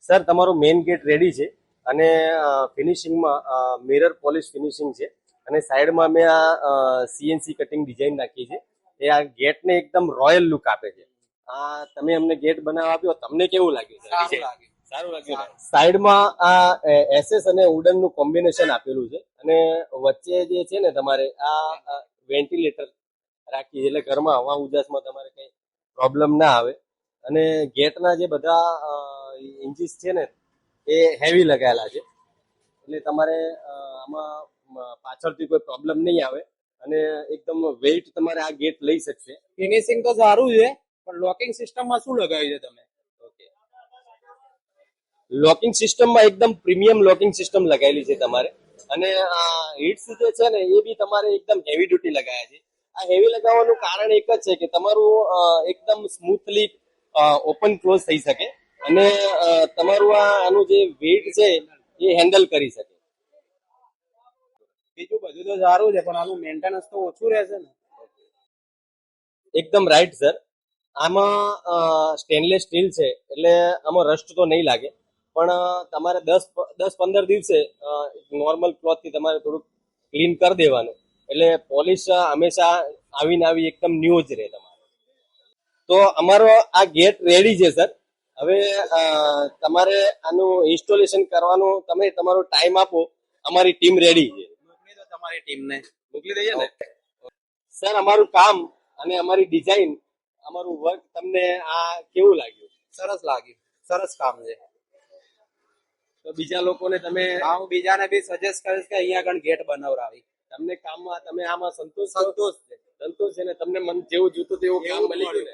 Sir તમારું main gate ready છે અને ફિનિશિંગમાં મિરર પોલિશ ફિનિશિંગ છે અને સાઈડમાં મેં આ સીએનસી કટિંગ ડિઝાઇન નાખી છે. એ આ ગેટને એકદમ રોયલ લુક આપે છે. આ તમે અમને ગેટ બનાવવા આપ્યો, તમને કેવું લાગ્યું? સારું લાગ્યું. સાઈડમાં આ એસએસ અને વુડન નું કોમ્બિનેશન આપેલું છે અને વચ્ચે જે છે ને તમારે આ વેન્ટિલેટર રાખી એટલે ઘરમાં હવા ઉજાસમાં તમારે કઈ પ્રોબ્લેમ ના આવે. અને ગેટના જે બધા ઇન્ચીસ છે ને એ હેવી લગાવેલા છે એટલે તમારે આમાં પાછળથી કોઈ પ્રોબ્લેમ નહીં આવે અને એકદમ વેઇટ તમારે આ ગેટ લઈ શકશે. ફિનિશિંગ તો સારું છે, પણ લોકિંગ સિસ્ટમમાં શું લગાવ્યું છે તમે? લોકિંગ સિસ્ટમમાં એકદમ પ્રીમિયમ લોકિંગ સિસ્ટમ લગાવેલી છે તમારે અને હિટ્સ જે છે ને એ બી તમારે એકદમ હેવી ડ્યુટી લગાવ્યા છે. આ હેવી લગાવવાનું કારણ એક જ છે કે તમારું એકદમ સ્મૂથલી ઓપન ક્લોઝ થઈ શકે અને તમારું આનું જે વેઇટ છે એ હેન્ડલ કરી શકે. બીજું બધું તો સારું છે, પણ આનું મેન્ટેનન્સ તો ઓછું રહેશે ને? એકદમ રાઈટ સર. આમાં સ્ટેનલેસ સ્ટીલ છે એટલે આમાં રસ્ટ તો નહીં લાગે, પણ તમારે 10-15 દિવસે નોર્મલ ક્લોથથી તમારે થોડુંક ક્લીન કરી દેવાનું એટલે પોલિશ હંમેશા આવી એકદમ ન્યૂ જ રહે તમારે. તો અમારો આ ગેટ રેડી છે સર. હવે તમારે આનું ઇન્સ્ટોલેશન કરવાનું તમે તમારો ટાઈમ આપો, અમારી ટીમ રેડી છે. મોકલી દો તમારી ટીમને. મોકલી દઈએ ને સર. અમારું કામ અને અમારી ડિઝાઇન, અમારું વર્ક તમને આ કેવું લાગ્યું? સરસ લાગ્યું, સરસ કામ છે. તો બીજા લોકોને તમે? હા, હું બીજાને બી સજેસ્ટ કરીશ કે અહીંયા આગળ ગેટ બનાવરાવી. તમને કામમાં તમે આમાં સંતોષ છે ને? તમને મન જેવું જોતું તેવું કામ મળી ગયું ને?